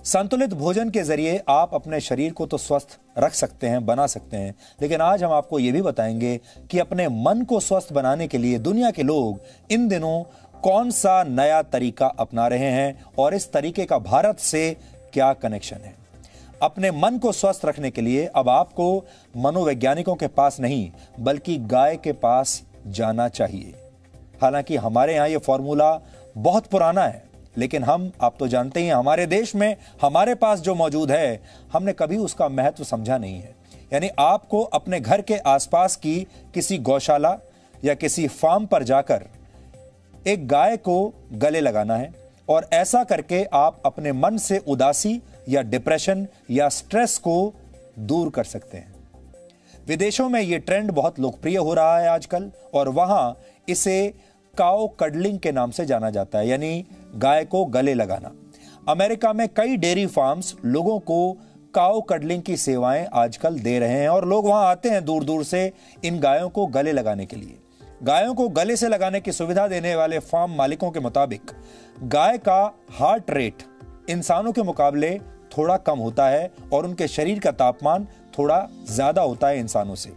संतुलित भोजन के जरिए आप अपने शरीर को तो स्वस्थ रख सकते हैं, बना सकते हैं, लेकिन आज हम आपको यह भी बताएंगे कि अपने मन को स्वस्थ बनाने के लिए दुनिया के लोग इन दिनों कौन सा नया तरीका अपना रहे हैं और इस तरीके का भारत से क्या कनेक्शन है। अपने मन को स्वस्थ रखने के लिए अब आपको मनोवैज्ञानिकों के पास नहीं बल्कि गाय के पास जाना चाहिए। हालांकि हमारे यहां यह फॉर्मूला बहुत पुराना है, लेकिन आप तो जानते ही हैं हमारे देश में हमारे पास जो मौजूद है हमने कभी उसका महत्व समझा नहीं है। यानी आपको अपने घर के आसपास की किसी गौशाला या किसी फार्म पर जाकर एक गाय को गले लगाना है और ऐसा करके आप अपने मन से उदासी या डिप्रेशन या स्ट्रेस को दूर कर सकते हैं। विदेशों में यह ट्रेंड बहुत लोकप्रिय हो रहा है आजकल और वहां इसे काउ कडलिंग के नाम से जाना जाता है, यानी गाय को गले लगाना। अमेरिका में कई डेयरी फार्म्स लोगों को काउ कडलिंग की सेवाएं आजकल दे रहे हैं और लोग वहां आते हैं दूर दूर से इन गायों को गले लगाने के लिए। गायों को गले से लगाने की सुविधा देने वाले फार्म मालिकों के मुताबिक गाय का हार्ट रेट इंसानों के मुकाबले थोड़ा कम होता है और उनके शरीर का तापमान थोड़ा ज्यादा होता है इंसानों से।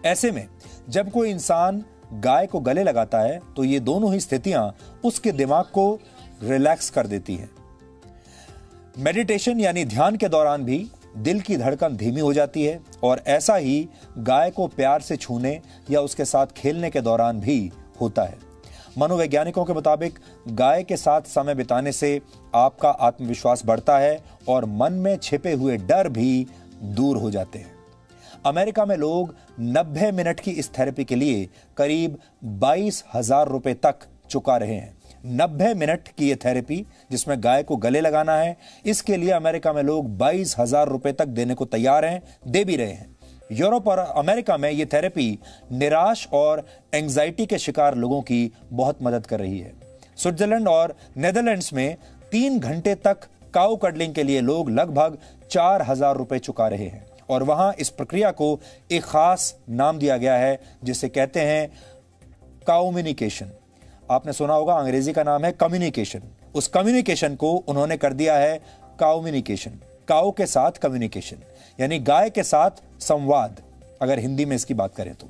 ऐसे में जब कोई इंसान गाय को गले लगाता है तो ये दोनों ही स्थितियां उसके दिमाग को रिलैक्स कर देती हैं। मेडिटेशन यानी ध्यान के दौरान भी दिल की धड़कन धीमी हो जाती है और ऐसा ही गाय को प्यार से छूने या उसके साथ खेलने के दौरान भी होता है। मनोवैज्ञानिकों के मुताबिक गाय के साथ समय बिताने से आपका आत्मविश्वास बढ़ता है और मन में छिपे हुए डर भी दूर हो जाते हैं। अमेरिका में लोग 90 मिनट की इस थेरेपी के लिए करीब 22,000 रुपए तक चुका रहे हैं। 90 मिनट की यह थेरेपी जिसमें गाय को गले लगाना है, इसके लिए अमेरिका में लोग 22,000 रुपए तक देने को तैयार हैं, दे भी रहे हैं। यूरोप और अमेरिका में यह थेरेपी निराश और एंजाइटी के शिकार लोगों की बहुत मदद कर रही है। स्विट्जरलैंड और नेदरलैंड्स में 3 घंटे तक काउ कडलिंग के लिए लोग लगभग 4,000 रुपए चुका रहे हैं और वहां इस प्रक्रिया को एक खास नाम दिया गया है जिसे कहते हैं काउम्युनिकेशन। आपने सुना होगा अंग्रेजी का नाम है कम्युनिकेशन। उस कम्युनिकेशन को उन्होंने कर दिया है काउम्युनिकेशन। काउ के साथ कम्युनिकेशन यानी गाय के साथ संवाद, अगर हिंदी में इसकी बात करें तो।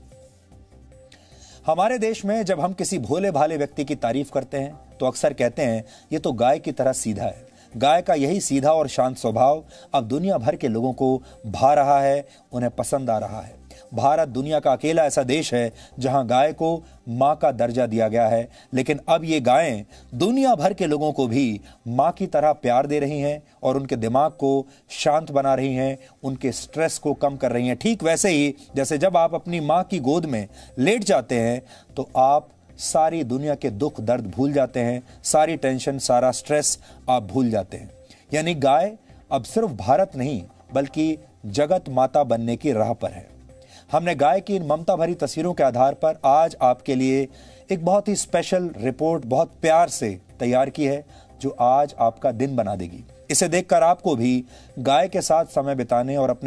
हमारे देश में जब हम किसी भोले भाले व्यक्ति की तारीफ करते हैं तो अक्सर कहते हैं ये तो गाय की तरह सीधा है। गाय का यही सीधा और शांत स्वभाव अब दुनिया भर के लोगों को भा रहा है, उन्हें पसंद आ रहा है। भारत दुनिया का अकेला ऐसा देश है जहां गाय को मां का दर्जा दिया गया है, लेकिन अब ये गायें दुनिया भर के लोगों को भी मां की तरह प्यार दे रही हैं और उनके दिमाग को शांत बना रही हैं, उनके स्ट्रेस को कम कर रही हैं। ठीक वैसे ही जैसे जब आप अपनी मां की गोद में लेट जाते हैं तो आप सारी दुनिया के दुख दर्द भूल जाते हैं, सारी टेंशन, सारा स्ट्रेस आप भूल जाते हैं। यानी गाय अब सिर्फ भारत नहीं बल्कि जगत माता बनने की राह पर है। हमने गाय की इन ममता भरी तस्वीरों के आधार पर आज आपके लिए एक बहुत ही स्पेशल रिपोर्ट बहुत प्यार से तैयार की है जो आज आपका दिन बना देगी। इसे देखकर आपको भी गाय के साथ समय बिताने और अपने